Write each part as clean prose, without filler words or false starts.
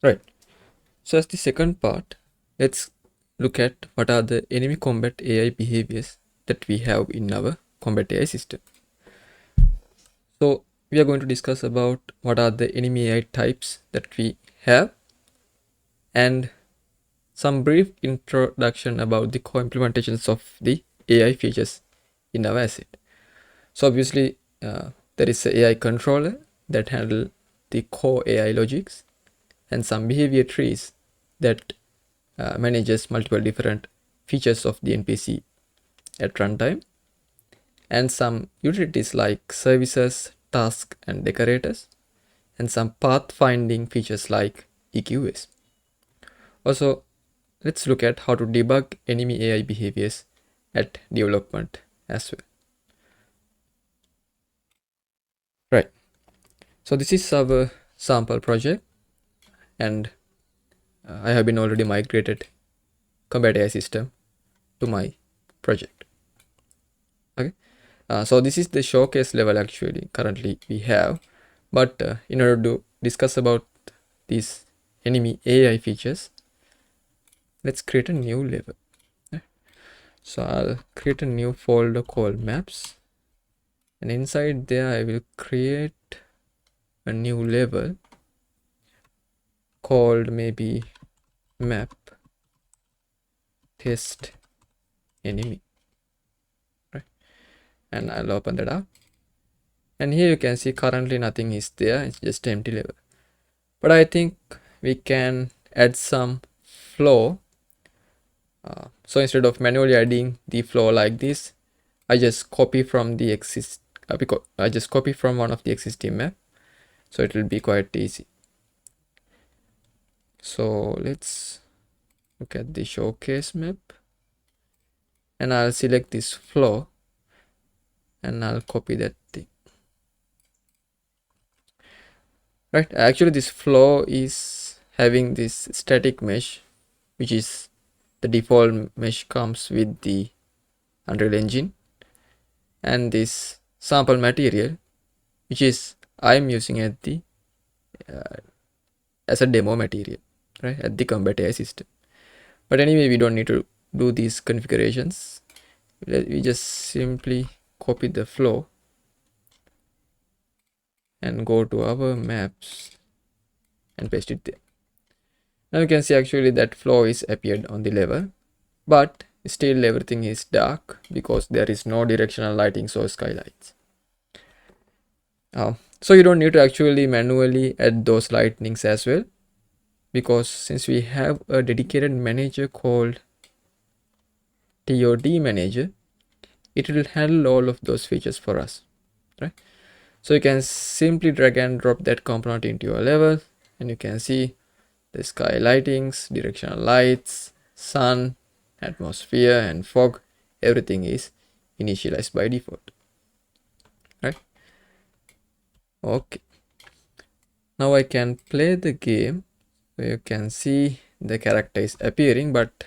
Right. So as the second part, let's look at what are the enemy combat AI behaviors that we have in our combat AI system. So we are going to discuss about what are the enemy AI types that we have and some brief introduction about the co-implementations of the AI features in our asset. So obviously there is a AI controller that handle the core AI logics and some behavior trees that manages multiple different features of the NPC at runtime, and some utilities like services, tasks, and decorators, and some pathfinding features like EQs. Also, let's look at how to debug enemy AI behaviors at development as well. Right. So this is our sample project, and I have been already migrated Combat AI system to my project. Okay. So this is the showcase level actually currently we have, but in order to discuss about these enemy AI features, let's create a new level. Okay. So I'll create a new folder called maps, and inside there I will create a new level called maybe map test enemy, right? And I'll open that up, and here you can see currently nothing is there, it's just empty level. But I think we can add some flow. So instead of manually adding the flow like this, I just copy from the I just copy from one of the existing map, so it will be quite easy. So let's look at the showcase map, and I'll select this flow and I'll copy that thing. Right, actually this flow is having this static mesh, which is the default mesh comes with the Unreal Engine, and this sample material, which is I'm using at the as a demo material, right, at the Combat AI system. But anyway, we don't need to do these configurations. We just simply copy the flow and go to our maps and paste it there. Now you can see actually that flow is appeared on the level, but still everything is dark because there is no directional lighting or skylights. So you don't need to actually manually add those lightnings as well, because since we have a dedicated manager called TOD manager, it will handle all of those features for us, right? So you can simply drag and drop that component into your level, and you can see the sky lightings, directional lights, sun, atmosphere, and fog. Everything is initialized by default, right? Okay. Now I can play the game. So you can see the character is appearing, but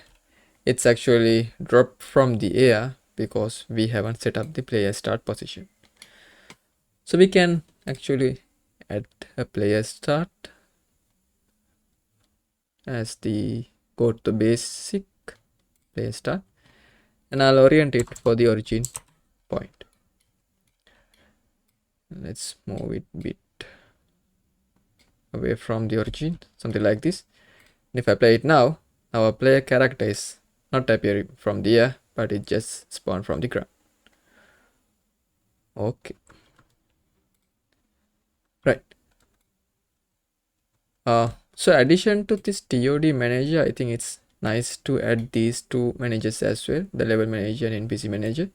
it's actually dropped from the air because we haven't set up the player start position. So we can actually add a player start as the go to basic player start, and I'll orient it for the origin point. Let's move it a bit away from the origin, something like this. And if I play it now, our player character is not appearing from the air, but it just spawned from the ground. Okay. Right. So addition to this TOD manager, I think it's nice to add these two managers as well, the level manager and NPC manager,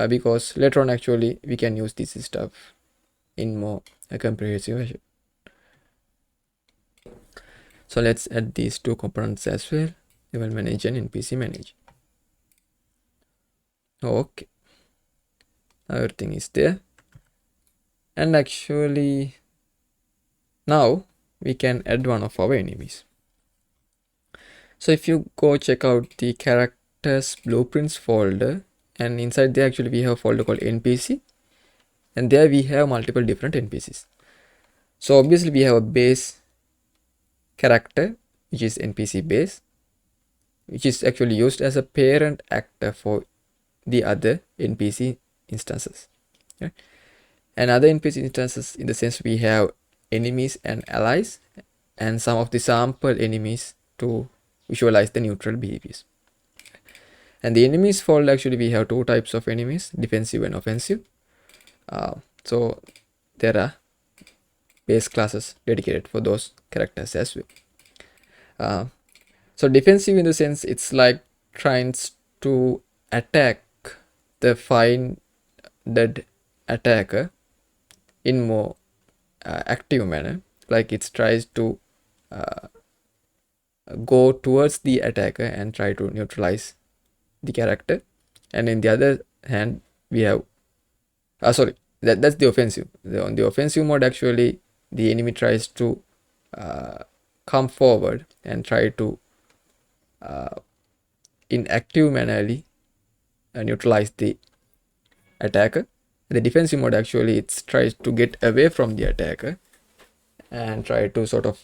because later on actually we can use this stuff in more comprehensive version. So let's add these two components as well, level manager and NPC manager. Okay, everything is there, and actually now we can add one of our enemies. So if you go check out the characters blueprints folder, and inside there actually we have a folder called NPC, and there we have multiple different NPCs. So obviously we have a base character, which is NPC base, which is actually used as a parent actor for the other NPC instances. Okay? And other NPC instances, in the sense we have enemies and allies, and some of the sample enemies to visualize the neutral behaviors. And the enemies fold, actually we have two types of enemies, defensive and offensive. So there are base classes dedicated for those characters as well. So defensive, in the sense it's like trying to attack the find dead attacker in more active manner, like it tries to go towards the attacker and try to neutralize the character. And in the other hand we have that's the offensive. On the offensive mode, actually the enemy tries to come forward and try to in active mannerly neutralize the attacker. The defensive mode, actually it tries to get away from the attacker and try to sort of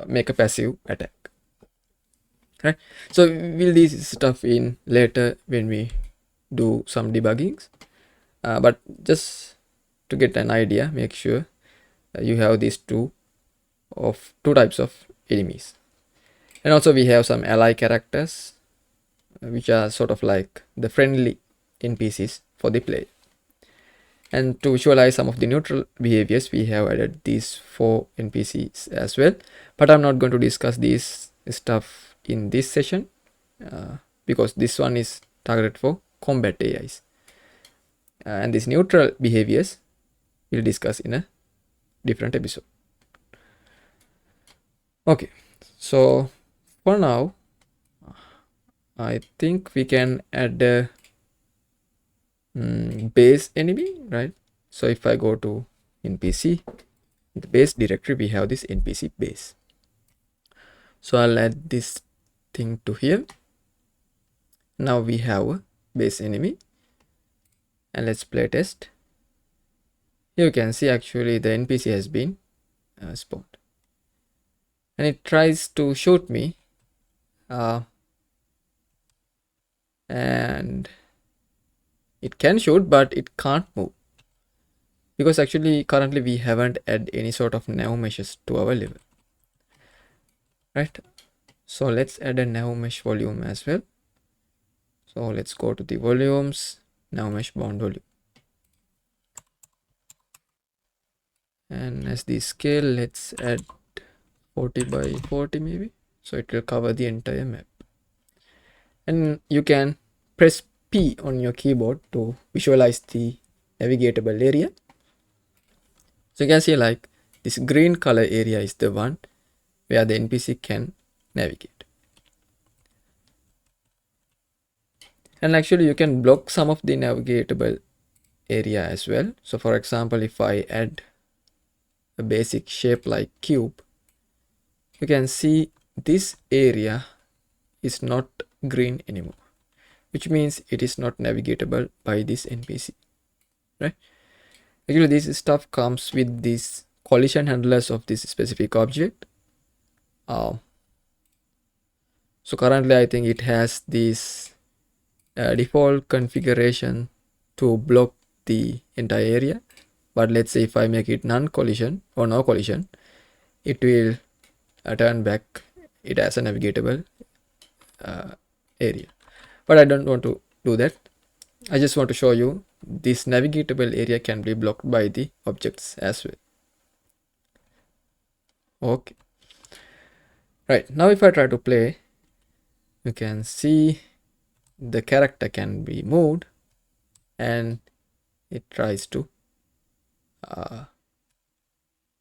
make a passive attack. Right, so we'll this stuff in later when we do some debuggings, but just to get an idea, make sure you have these two types of enemies. And also we have some ally characters, which are sort of like the friendly NPCs for the player. And to visualize some of the neutral behaviors, we have added these 4 NPCs as well, but I'm not going to discuss this stuff in this session because this one is targeted for combat AIs, and these neutral behaviors we'll discuss in a different episode. Okay, so for now I think we can add a base enemy, right? So if I go to NPC, in the base directory we have this NPC base. So I'll add this thing to here. Now we have a base enemy, and let's play test. Here you can see actually the NPC has been spawned, and it tries to shoot me, and it can shoot but it can't move, because actually currently we haven't added any sort of nav meshes to our level, right? So let's add a nav mesh volume as well. So let's go to the volumes, nav mesh bound volume, and as the scale, let's add 40 by 40 maybe, so it will cover the entire map. And you can press P on your keyboard to visualize the navigatable area. So you can see like this green color area is the one where the NPC can navigate. And actually you can block some of the navigatable area as well. So for example, if I add a basic shape like cube, you can see this area is not green anymore, which means it is not navigatable by this NPC, right? Actually this stuff comes with these collision handlers of this specific object. So currently I think it has this default configuration to block the entire area, but let's say if I make it non-collision or no collision, it will turn back it as a navigatable area. But I don't want to do that. I just want to show you this navigatable area can be blocked by the objects as well. Okay, right, now if I try to play, you can see the character can be moved and it tries to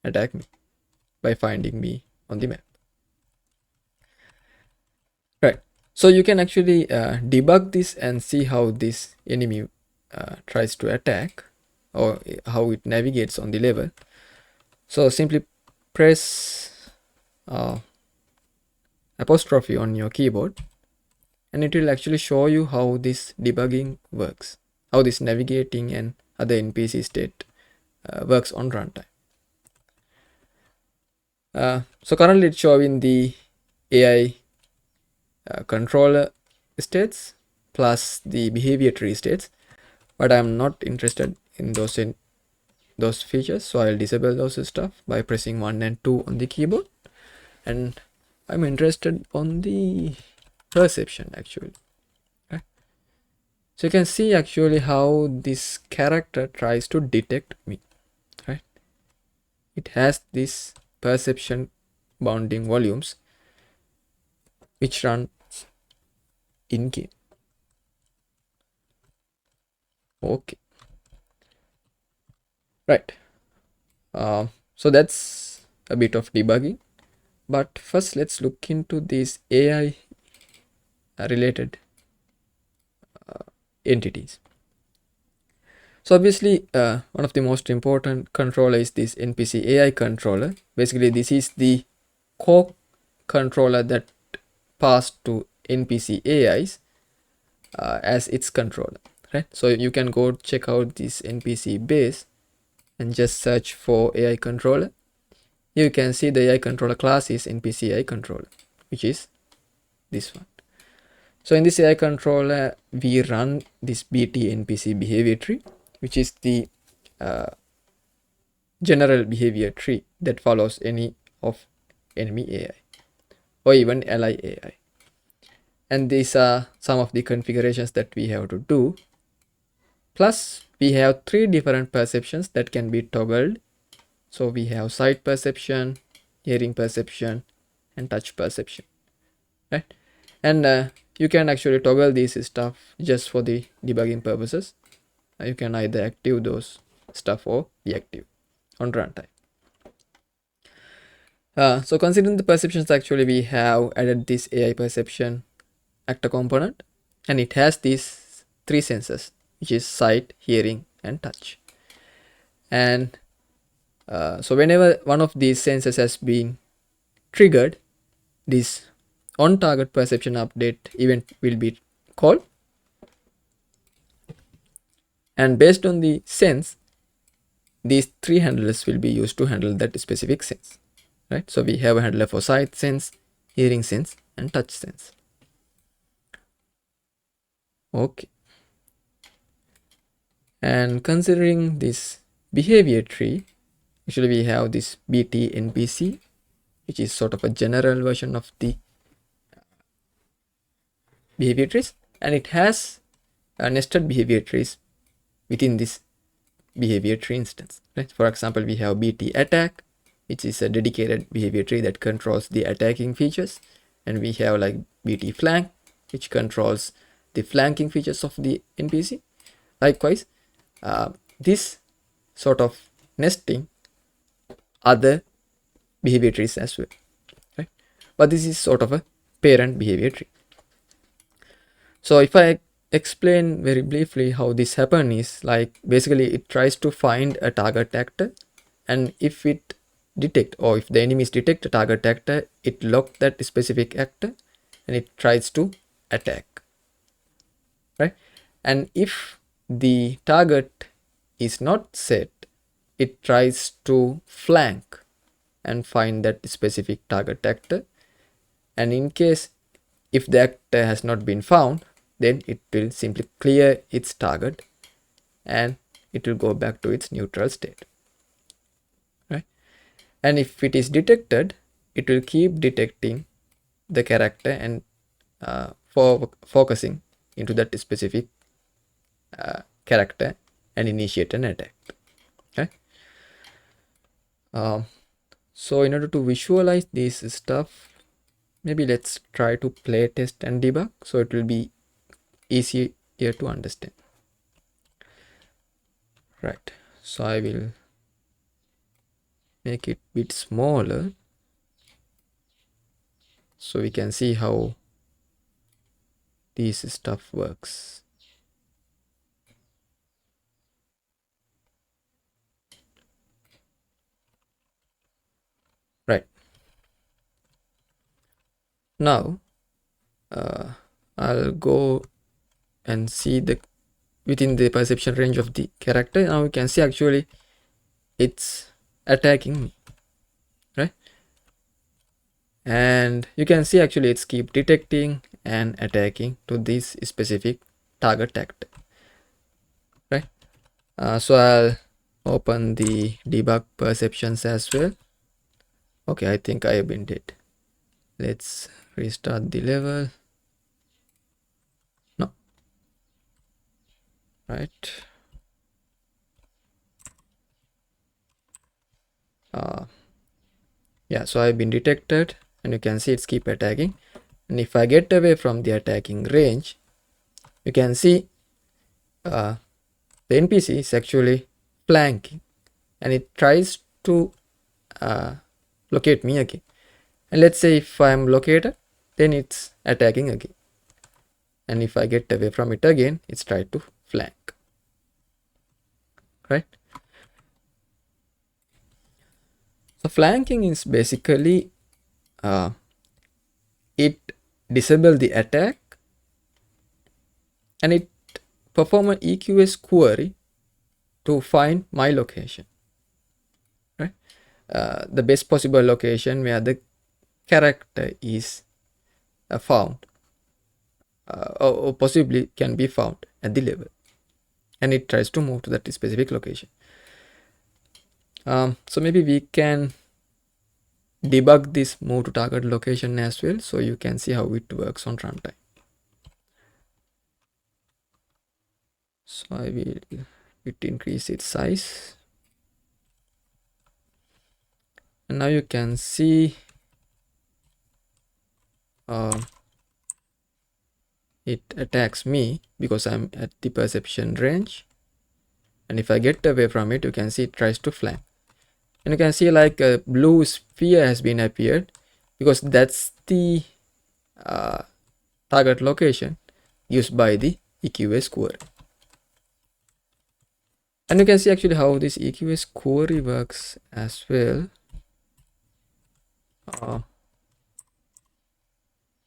attack me by finding me on the map. Right, so you can actually debug this and see how this enemy tries to attack or how it navigates on the level. So simply press apostrophe on your keyboard, and it will actually show you how this debugging works, how this navigating and other NPC state works on runtime. So currently it's showing the AI controller states plus the behavior tree states, but I'm not interested in those features, so I'll disable those stuff by pressing 1 and 2 on the keyboard, and I'm interested on the perception actually. Okay. So you can see actually how this character tries to detect me, right? It has this perception bounding volumes which run in game. Okay, right. So that's a bit of debugging, but first let's look into these AI related entities. So obviously, one of the most important controller is this NPC AI controller. Basically, this is the core controller that passed to NPC AIs as its controller, right? So you can go check out this NPC base and just search for AI controller. You can see the AI controller class is NPC AI controller, which is this one. So in this AI controller, we run this BT NPC behavior tree, which is the general behavior tree that follows any of enemy AI or even ally AI. And these are some of the configurations that we have to do. Plus, we have 3 different perceptions that can be toggled. So we have sight perception, hearing perception, and touch perception, right? And you can actually toggle these stuff just for the debugging purposes. You can either active those stuff or deactive on runtime. So considering the perceptions, actually we have added this AI perception actor component, and it has these 3 senses, which is sight, hearing, and touch. And so whenever one of these senses has been triggered, this on target perception update event will be called, and based on the sense, these 3 handlers will be used to handle that specific sense, right? So we have a handler for sight sense, hearing sense, and touch sense. Okay. And considering this behavior tree, actually we have this BT NPC, which is sort of a general version of the behavior trees, and it has nested behavior trees within this behavior tree instance, right? For example, we have BT attack, which is a dedicated behavior tree that controls the attacking features, and we have like BT flank, which controls the flanking features of the NPC. Likewise, this sort of nesting other behavior trees as well, right? But this is sort of a parent behavior tree. So if I explain very briefly how this happens, is like basically it tries to find a target actor, and if it detect, or if the enemies detect a target actor, it lock that specific actor and it tries to attack, right? And if the target is not set, it tries to flank and find that specific target actor, and in case if the actor has not been found, then it will simply clear its target and it will go back to its neutral state, right? And if it is detected, it will keep detecting the character and for focusing into that specific character and initiate an attack, okay? So in order to visualize this stuff, maybe let's try to play test and debug so it will be easier to understand, right? So I will make it a bit smaller so we can see how this stuff works. Right, now I'll go and see the within the perception range of the character. Now you can see actually it's attacking me, right? and you can see actually it's keep detecting and attacking to this specific target actor, right? So I'll open the debug perceptions as well. Okay, I think I have been dead. Let's restart the level. No, right? Yeah, so I've been detected, and you can see it's keep attacking. And if I get away from the attacking range, you can see the NPC is actually flanking, and it tries to locate me again. And let's say if I'm located, then it's attacking again. And if I get away from it again, it's tried to flank, right? So flanking is basically it disable the attack and it perform an EQS query to find my location, right? The best possible location where the character is found or possibly can be found at the level, and it tries to move to that specific location. So maybe we can debug this move to target location as well, so you can see how it works on runtime. So I will increase its size, and now you can see it attacks me because I'm at the perception range, and if I get away from it, you can see it tries to flank, and you can see like a blue sphere has been appeared because that's the target location used by the EQS query. And you can see actually how this EQS query works as well.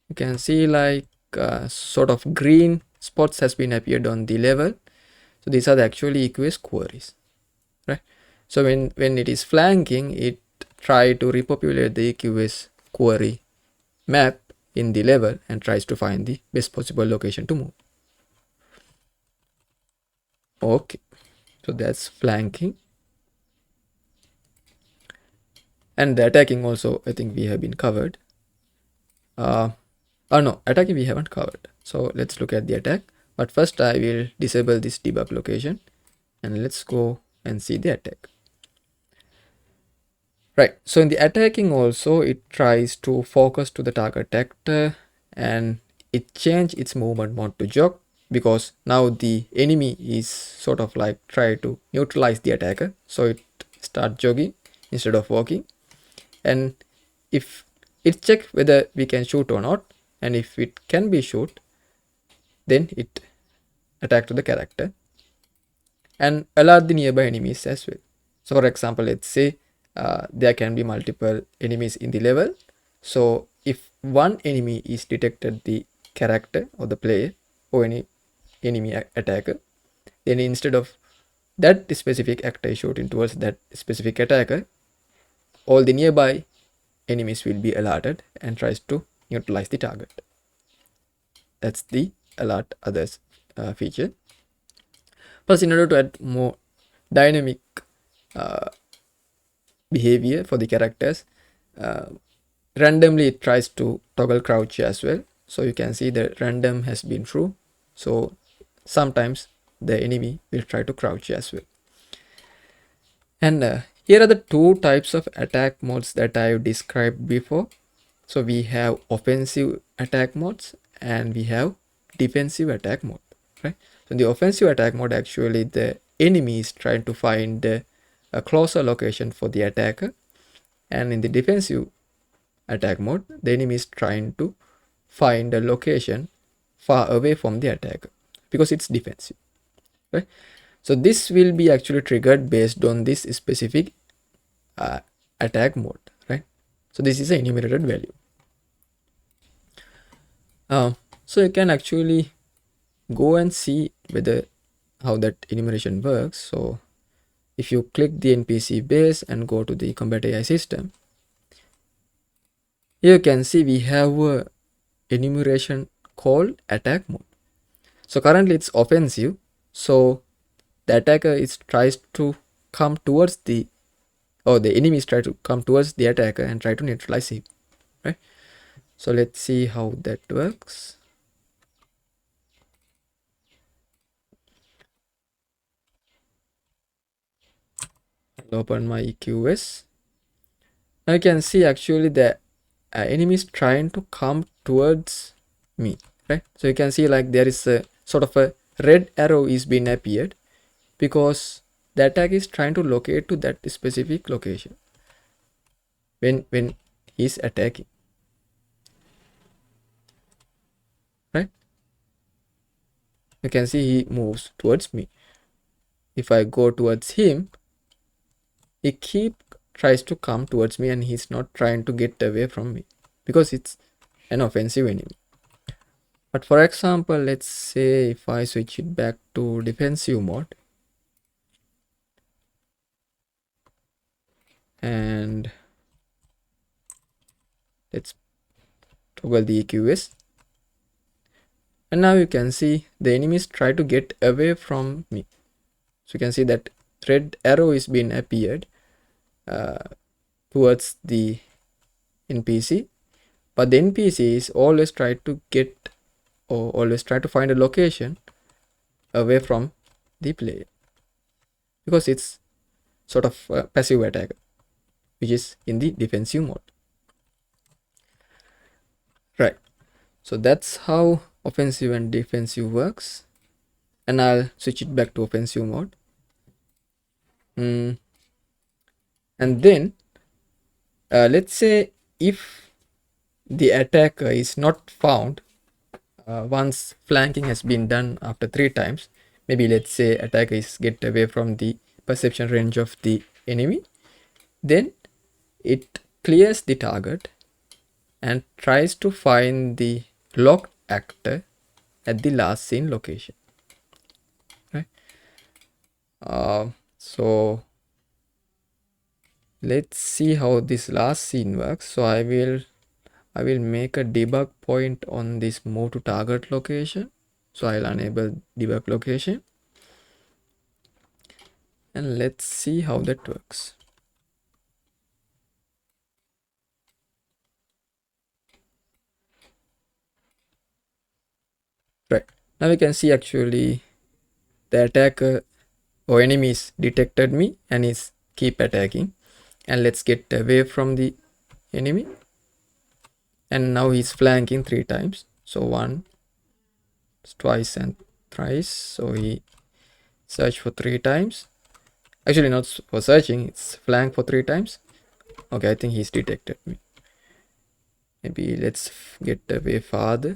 You can see like sort of green spots has been appeared on the level. So these are the actually EQS queries, right? So when it is flanking, it try to repopulate the EQS query map in the level and tries to find the best possible location to move. Okay, so that's flanking. And the attacking also, I think we have been covered. Oh no, attacking we haven't covered. So let's look at the attack. But first I will disable this debug location and let's go and see the attack. Right, so in the attacking also, it tries to focus to the target actor and it change its movement mode to jog because now the enemy is sort of like try to neutralize the attacker. So it start jogging instead of walking. And if it check whether we can shoot or not, and if it can be shoot, then it attack to the character and alert the nearby enemies as well. So for example, let's say there can be multiple enemies in the level. So if one enemy is detected the character or the player or any enemy attacker, then instead of that specific actor shooting towards that specific attacker, all the nearby enemies will be alerted and tries to neutralize the target. That's the alert others feature. Plus, in order to add more dynamic behavior for the characters, randomly it tries to toggle crouch as well. So you can see the random has been true. So sometimes the enemy will try to crouch as well. And here are the two types of attack modes that I've described before. So we have offensive attack modes and we have defensive attack mode, right? So in the offensive attack mode, actually the enemy is trying to find a closer location for the attacker, and in the defensive attack mode, the enemy is trying to find a location far away from the attacker because it's defensive, right? So this will be actually triggered based on this specific attack mode, right? So this is an enumerated value. So you can actually go and see whether how that enumeration works. So if you click the NPC base and go to the Combat AI system, Here you can see we have a enumeration called attack mode. So currently it's offensive. So the attacker is tries to come towards the, or the enemies try to come towards the attacker and try to neutralize him, right? So let's see how that works. I'll open my EQS. Now you can see actually the enemy is trying to come towards me, right? So you can see like there is a sort of a red arrow is being appeared because the attack is trying to locate to that specific location when he's attacking, right? You can see he moves towards me. If I go towards him, he tries to come towards me and he's not trying to get away from me because it's an offensive enemy. But for example, let's say if I switch it back to defensive mode and let's toggle the EQS, and now you can see the enemies try to get away from me. So you can see that red arrow is being appeared towards the NPC, but the NPC is always try to get or always try to find a location away from the player because it's sort of a passive attack which is in the defensive mode, right? So that's how offensive and defensive works, and I'll switch it back to offensive mode. And then let's say if the attacker is not found once flanking has been done after 3 times, maybe let's say attacker is get away from the perception range of the enemy, then it clears the target and tries to find the locked actor at the last seen location, right? So let's see how this last scene works. So I will make a debug point on this move to target location. So I'll enable debug location and let's see how that works. Right, now we can see actually the attacker or enemies detected me and is keep attacking, and let's get away from the enemy, and now he's flanking 3 times. So once, twice and thrice. So he search for 3 times, actually not for searching, it's flank for 3 times. Okay, I think he's detected me. Maybe let's get away farther.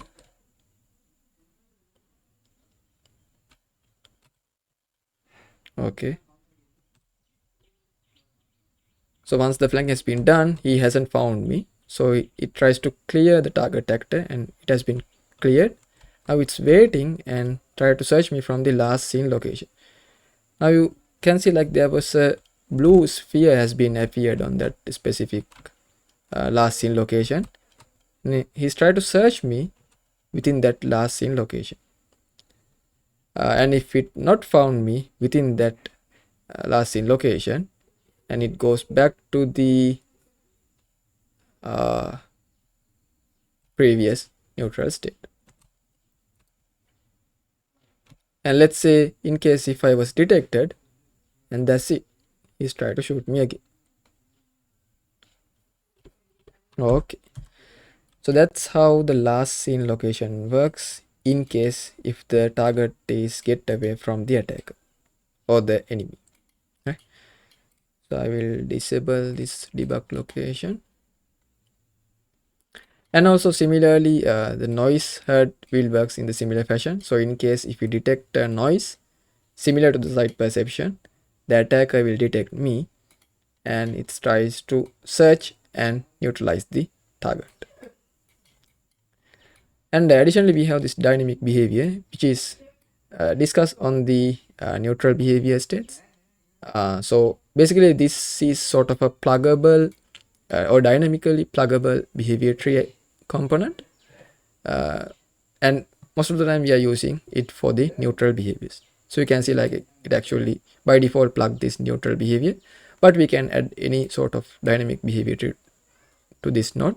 Okay, so once the flank has been done, he hasn't found me, so it tries to clear the target actor and it has been cleared. Now it's waiting and try to search me from the last seen location. Now you can see like there was a blue sphere has been appeared on that specific last seen location. And he's tried to search me within that last seen location, and if it not found me within that last seen location, and it goes back to the previous neutral state. And let's say in case if I was detected, and that's it, he's trying to shoot me again. Okay, so that's how the last seen location works in case if the target is get away from the attacker or the enemy, right? So I will disable this debug location. And also similarly, the noise heard will works in the similar fashion. So in case if you detect a noise similar to the sight perception, the attacker will detect me and it tries to search and neutralize the target. And additionally, we have this dynamic behavior, which is discussed on the neutral behavior states. So basically, this is sort of a pluggable or dynamically pluggable behavior tree component, and most of the time we are using it for the neutral behaviors. So you can see like it actually by default plug this neutral behavior, but we can add any sort of dynamic behavior to this node.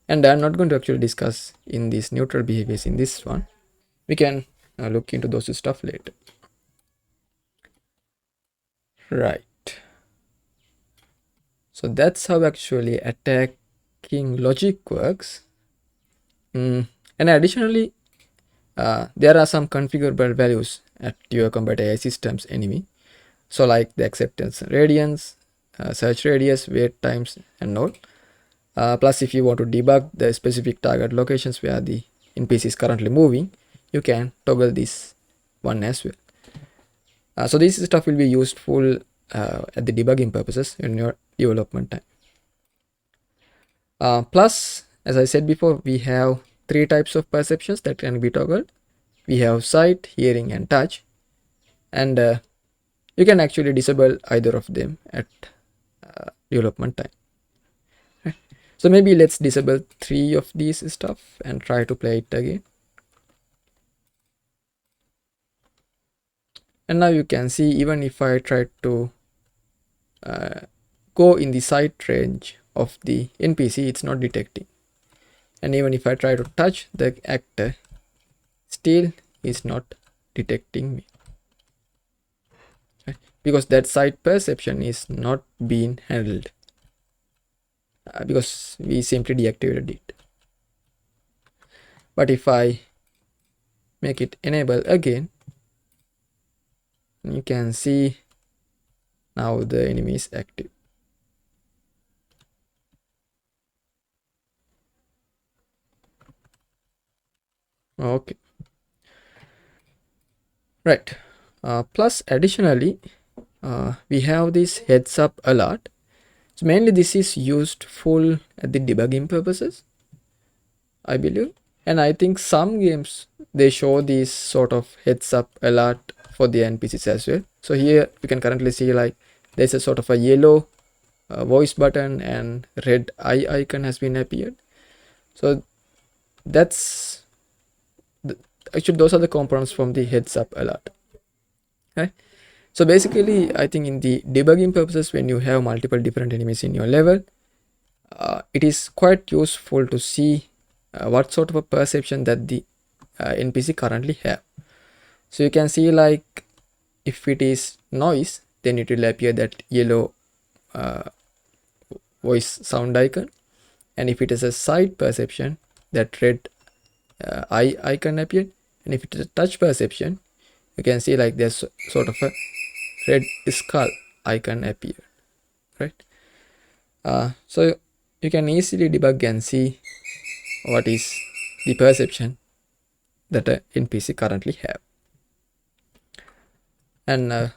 And I'm not going to actually discuss in these neutral behaviors in this one. We can look into those stuff later. Right. So that's how actually attacking logic works. And additionally, there are some configurable values at your combat AI systems enemy. So like the acceptance radius, search radius, wait times, and all. Plus, if you want to debug the specific target locations where the NPC is currently moving, you can toggle this one as well. So this stuff will be useful at the debugging purposes in your development time. Plus, as I said before, we have three types of perceptions that can be toggled. We have sight, hearing, and touch, and you can actually disable either of them at development time. Okay. So maybe let's disable three of these stuff and try to play it again. And now you can see, even if I try to go in the sight range of the NPC, it's not detecting. And even if I try to touch the actor, still is not detecting me. Right? Because that sight perception is not being handled because we simply deactivated it. But if I make it enable again, you can see now the enemy is active. Okay. Right. Plus additionally, we have this heads up alert. So mainly this is used full at the debugging purposes, I believe. And I think some games they show this sort of heads up alert for the NPCs as well. So here you can currently see like there's a sort of a yellow voice button and red eye icon has been appeared. So that's actually those are the components from the heads up alert. Okay. So basically, I think in the debugging purposes, when you have multiple different enemies in your level, it is quite useful to see what sort of a perception that the NPC currently have. So you can see like if it is noise, then it will appear that yellow voice sound icon, and if it is a sight perception, that red eye icon appear, and if it is a touch perception, you can see like there's sort of a red skull icon appear, right? So you can easily debug and see what is the perception that a NPC currently have. And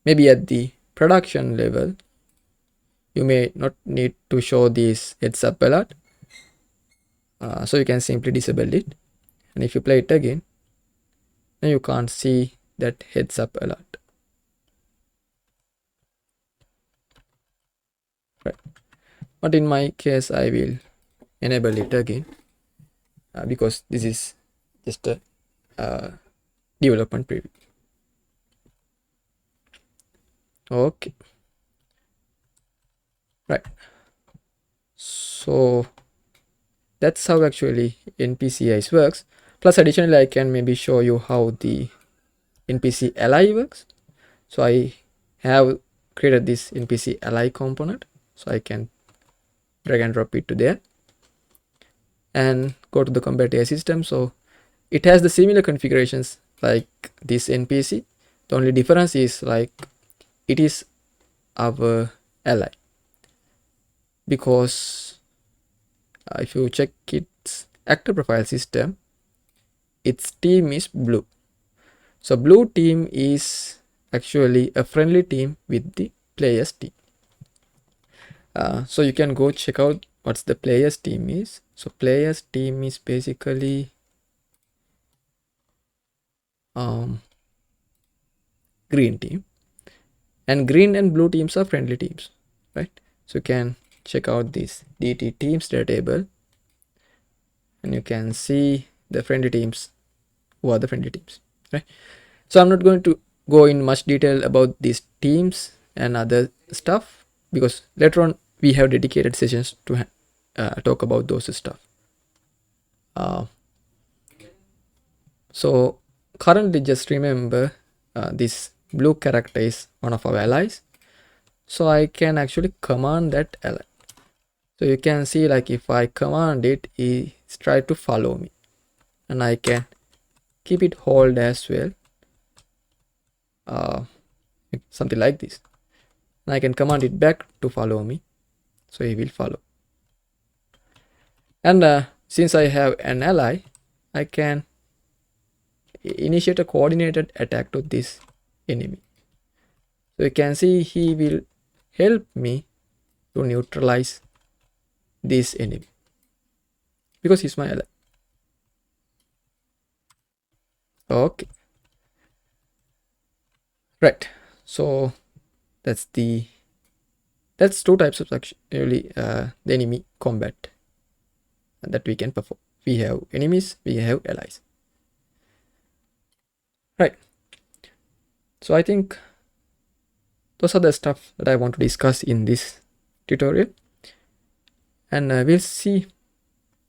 maybe at the production level, you may not need to show this heads up alert. So you can simply disable it. And if you play it again, then you can't see that heads up alert. Right. But in my case, I will enable it again because this is just a development preview. Okay. Right. So that's how actually NPCIs works. Plus additionally, I can maybe show you how the NPC ally works. So I have created this NPC ally component. So I can drag and drop it to there and go to the combat AI system. So it has the similar configurations like this NPC. The only difference is like it is our ally, because if you check its actor profile system, its team is blue. So blue team is actually a friendly team with the players team. So you can go check out what's the players team is. So players team is basically green team, and green and blue teams are friendly teams, right? So you can check out this DT teams data table, and you can see the friendly teams, who are the friendly teams, right? So I'm not going to go in much detail about these teams and other stuff, because later on we have dedicated sessions to talk about those stuff. So currently just remember this blue character is one of our allies, so I can actually command that ally. So you can see, like, if I command it, it's try to follow me, and I can keep it hold as well, something like this, and I can command it back to follow me, so he will follow. And since I have an ally, I can initiate a coordinated attack to this enemy. So you can see he will help me to neutralize this enemy because he's my ally. Okay, right. So that's two types of actually the enemy combat that we can perform. We have enemies, we have allies, right? So I think those are the stuff that I want to discuss in this tutorial, and we'll see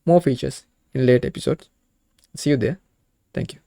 more features in later episodes. See you there. Thank you.